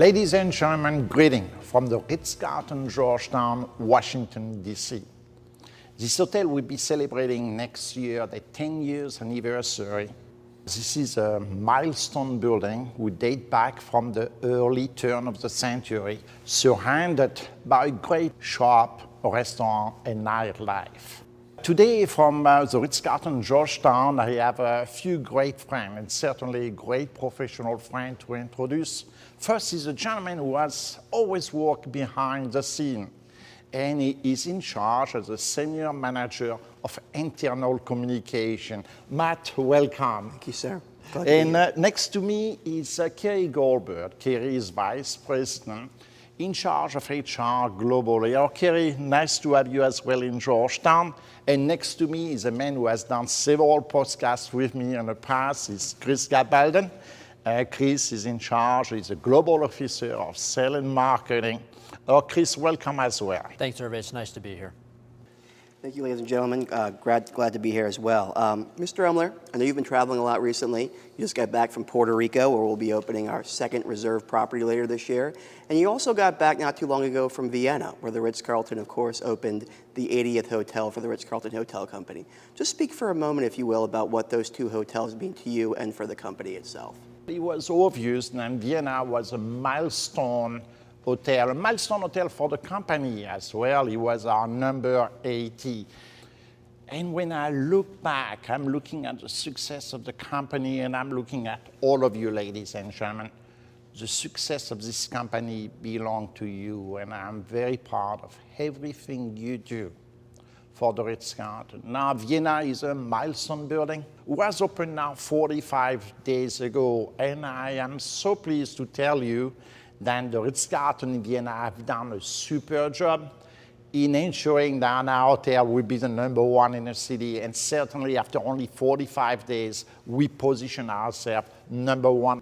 Ladies and gentlemen, greeting from the Ritz-Carlton Georgetown, Washington, D.C. This hotel will be celebrating next year the 10 years anniversary. This is a milestone building which dates back from the early turn of the century, surrounded by a great shop, restaurant, and nightlife. Today from the Ritz-Carlton Georgetown, I have a few great friends, and certainly a great professional friend to introduce. First is a gentleman who has always worked behind the scene, and he is in charge as a senior manager of internal communication. Matt, welcome. Thank you, sir. And next to me is Kerry Goldberg. Kerry is vice president in charge of HR globally. Oh, Kerry, nice to have you as well in Georgetown. And next to me is a man who has done several podcasts with me in the past. It's Chris Gabaldon. Chris is in charge. He's a global officer of sales and marketing. Oh, Chris, welcome as well. Thanks, Hervé. It's nice to be here. Thank you, ladies and gentlemen. Glad to be here as well. Mr. Umler, I know you've been traveling a lot recently. You just got back from Puerto Rico, where we'll be opening our second reserve property later this year. And you also got back not too long ago from Vienna, where the Ritz-Carlton, of course, opened the 80th hotel for the Ritz-Carlton Hotel Company. Just speak for a moment, if you will, about what those two hotels mean to you and for the company itself. It was obvious that Vienna was a milestone hotel for the company as well. It was our number 80. And when I look back, I'm looking at the success of the company, and I'm looking at all of you, ladies and gentlemen. The success of this company belongs to you, and I'm very proud of everything you do for the Ritz-Carlton. Now, Vienna is a milestone building. It was opened now 45 days ago, and I am so pleased to tell you that the Ritz-Carlton in Vienna have done a super job in ensuring that our hotel will be the number one in the city, and certainly after only 45 days, we position ourselves number one.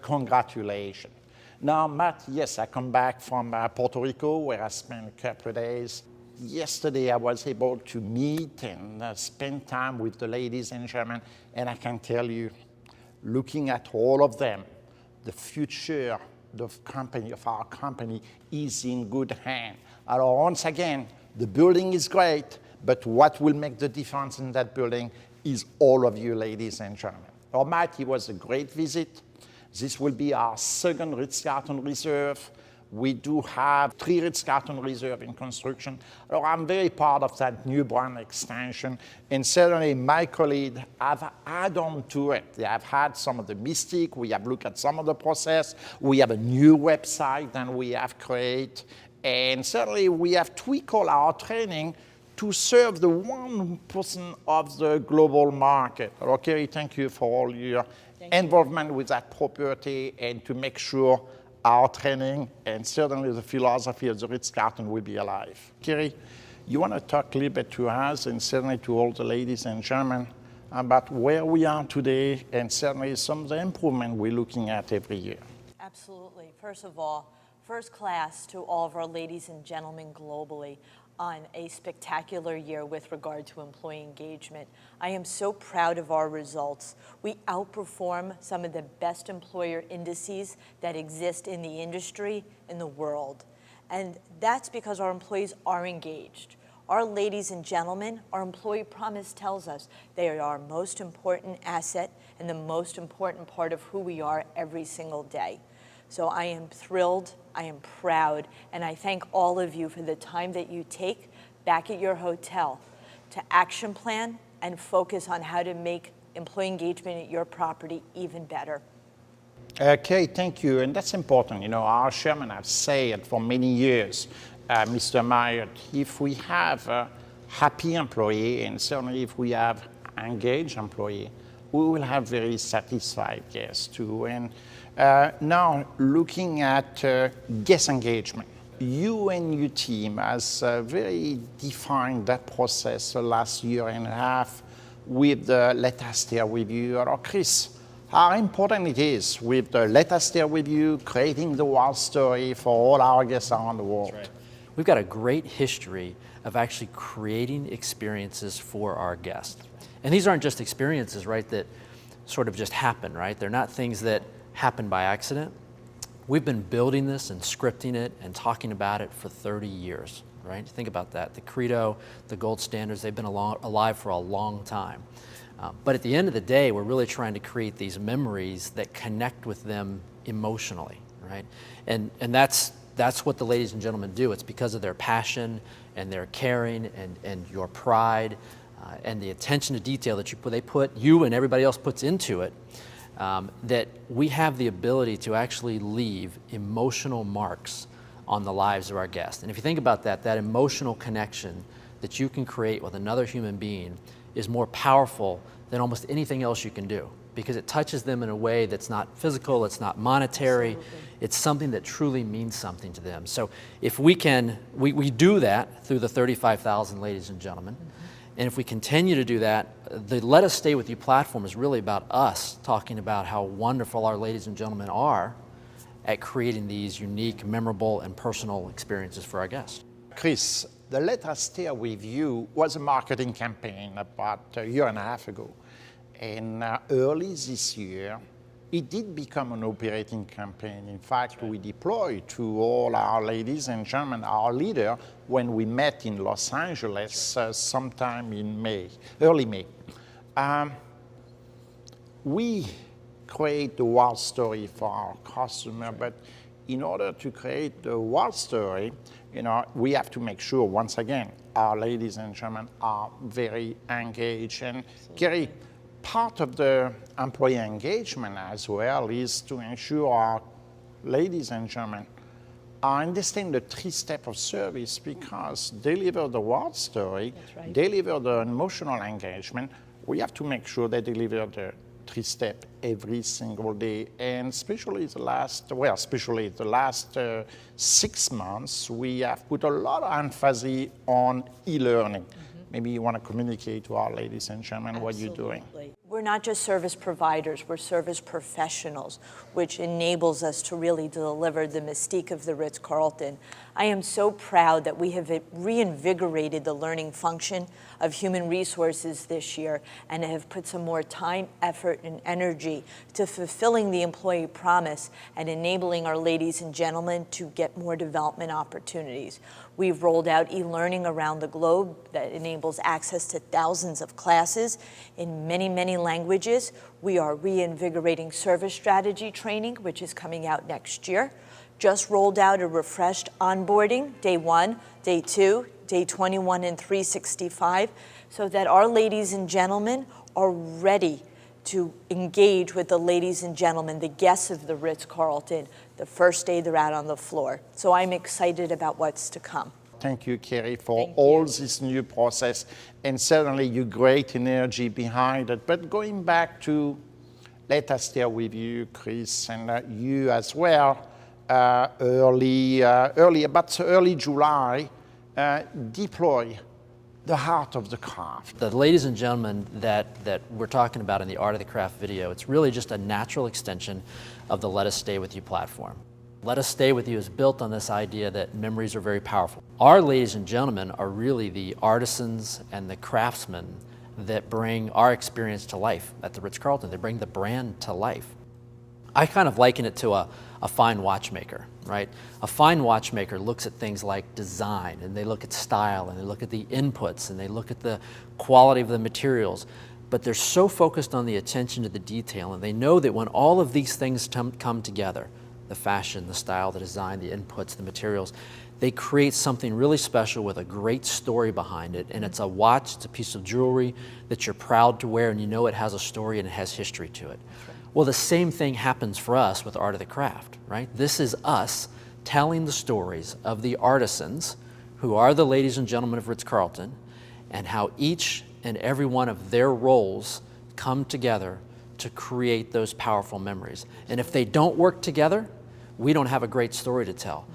Congratulations. Now, Matt, yes, I come back from Puerto Rico, where I spent a couple of days. Yesterday, I was able to meet and spend time with the ladies and gentlemen, and I can tell you, looking at all of them, the future of our company is in good hands. Once again, the building is great, but what will make the difference in that building is all of you, ladies and gentlemen. Matt, it was a great visit. This will be our second Ritz-Carlton Reserve. We do have 3 Ritz-Carlton Reserve in construction. I'm very proud of that new brand extension, and certainly my colleagues have added on to it. They have had some of the mystique. We have looked at some of the process. We have a new website that we have created, and certainly we have tweaked all our training to serve the 1% of the global market. Okay, thank you for all your involvement with that property and to make sure our training and certainly the philosophy of the Ritz-Carlton will be alive. Kerry, you want to talk a little bit to us and certainly to all the ladies and gentlemen about where we are today and certainly some of the improvement we're looking at every year. Absolutely. First of all, first class to all of our ladies and gentlemen globally on a spectacular year with regard to employee engagement. I am so proud of our results. We outperform some of the best employer indices that exist in the industry in the world. And that's because our employees are engaged. Our ladies and gentlemen, our employee promise tells us they are our most important asset and the most important part of who we are every single day. So I am thrilled, I am proud, and I thank all of you for the time that you take back at your hotel to action plan and focus on how to make employee engagement at your property even better. Okay, thank you, and that's important. You know, our chairman has said for many years, Mr. Meyer, if we have a happy employee and certainly if we have engaged employee, we will have very satisfied guests too. And now looking at guest engagement, you and your team has very defined that process the last year and a half with the Let Us Stay With You. Or Chris, how important it is with the Let Us Stay With You, creating the wow story for all our guests around the world. That's right. We've got a great history of actually creating experiences for our guests. And these aren't just experiences, right, that sort of just happen, right? They're not things that happen by accident. We've been building this and scripting it and talking about it for 30 years, right? Think about that. The Credo, the gold standards, they've been alive for a long time. But at the end of the day, we're really trying to create these memories that connect with them emotionally, right? And that's what the ladies and gentlemen do. It's because of their passion and their caring and your pride and the attention to detail that you and everybody else puts into it, that we have the ability to actually leave emotional marks on the lives of our guests. And if you think about that emotional connection that you can create with another human being is more powerful than almost anything else you can do, because it touches them in a way that's not physical, it's not monetary, it's something that truly means something to them. So if we do that through the 35,000 ladies and gentlemen, and if we continue to do that, the Let Us Stay With You platform is really about us talking about how wonderful our ladies and gentlemen are at creating these unique, memorable, and personal experiences for our guests. Chris, the Let Us Stay With You was a marketing campaign about a year and a half ago. And early this year, it did become an operating campaign. In fact, we deployed to all our ladies and gentlemen, our leader, when we met in Los Angeles sometime in early May. We create the wow story for our customer, but in order to create the wow story, we have to make sure, once again, our ladies and gentlemen are very engaged. And Gary, part of the employee engagement as well is to ensure our ladies and gentlemen are understanding the 3 steps of service, because deliver the wow story, deliver the emotional engagement, we have to make sure they deliver the 3 steps every single day. And especially the last 6 months, we have put a lot of emphasis on e-learning. Maybe you want to communicate to our ladies and gentlemen what you're doing. We're not just service providers, we're service professionals, which enables us to really deliver the mystique of the Ritz-Carlton. I am so proud that we have reinvigorated the learning function of human resources this year and have put some more time, effort, and energy to fulfilling the employee promise and enabling our ladies and gentlemen to get more development opportunities. We've rolled out e-learning around the globe that enables access to thousands of classes in many, many languages. We are reinvigorating service strategy training, which is coming out next year. Just rolled out a refreshed onboarding, day 1, day 2, day 21, and 365, so that our ladies and gentlemen are ready to engage with the ladies and gentlemen, the guests of the Ritz-Carlton, the first day they're out on the floor. So I'm excited about what's to come. Thank you, Kerry, for all this new process, and certainly your great energy behind it. But going back to Let Us Stay With You, Chris, and you as well, early July, deploy the heart of the craft. The ladies and gentlemen that we're talking about in the Art of the Craft video, it's really just a natural extension of the Let Us Stay With You platform. Let Us Stay With You is built on this idea that memories are very powerful. Our ladies and gentlemen are really the artisans and the craftsmen that bring our experience to life at the Ritz-Carlton. They bring the brand to life. I kind of liken it to a fine watchmaker, right? A fine watchmaker looks at things like design, and they look at style, and they look at the inputs, and they look at the quality of the materials. But they're so focused on the attention to the detail, and they know that when all of these things come together, the fashion, the style, the design, the inputs, the materials, they create something really special with a great story behind it. And it's a watch, it's a piece of jewelry that you're proud to wear, and you know it has a story and it has history to it. Well, the same thing happens for us with Art of the Craft, right? This is us telling the stories of the artisans who are the ladies and gentlemen of Ritz-Carlton, and how each and every one of their roles come together to create those powerful memories. And if they don't work together, we don't have a great story to tell,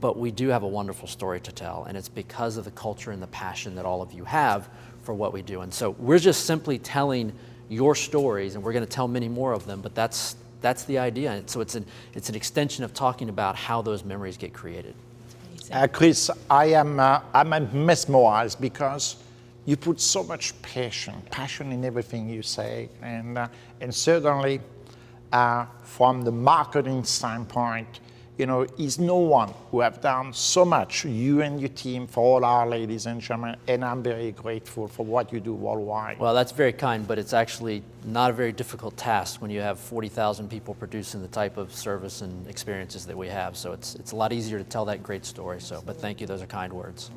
but we do have a wonderful story to tell, and it's because of the culture and the passion that all of you have for what we do. And so we're just simply telling your stories, and we're going to tell many more of them, but that's the idea. And so it's an extension of talking about how those memories get created. Chris, I'm mesmerized because you put so much passion in everything you say, and certainly from the marketing standpoint, is no one who have done so much, you and your team, for all our ladies and gentlemen, and I'm very grateful for what you do worldwide. Well, that's very kind, but it's actually not a very difficult task when you have 40,000 people producing the type of service and experiences that we have. So it's a lot easier to tell that great story. So, but thank you, those are kind words.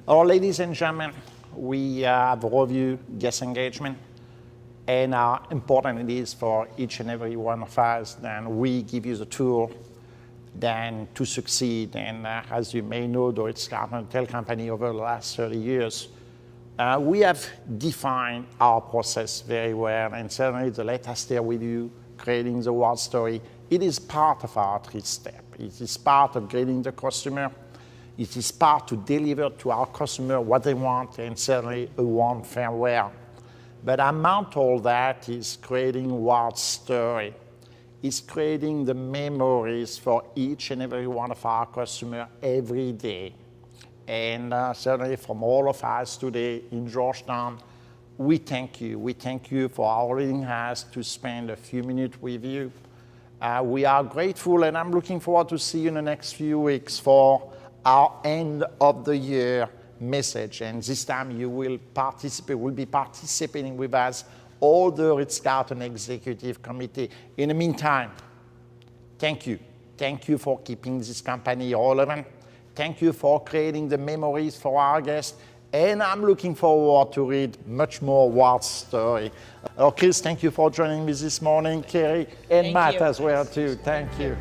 Our ladies and gentlemen, we have reviewed guest engagement, and how important it is for each and every one of us. Then we give you the tool then to succeed. And as you may know, the Ritz-Carlton Hotel Company over the last 30 years, we have defined our process very well, and certainly the Let Us Stay With You, creating the world story, it is part of our 3-step. It is part of grading the customer. It is part to deliver to our customer what they want, and certainly a warm farewell. But among all that is creating world story. It's creating the memories for each and every one of our customers every day. And certainly from all of us today in Georgetown, we thank you. We thank you for allowing us to spend a few minutes with you. We are grateful, and I'm looking forward to see you in the next few weeks for our end of the year message. And this time you will be participating with us, all the Ritz-Carlton Executive Committee. In the meantime, thank you. Thank you for keeping this company relevant. Thank you for creating the memories for our guests. And I'm looking forward to read much more world story. Chris, thank you for joining me this morning. Kerry and Matt as well too. Thank you.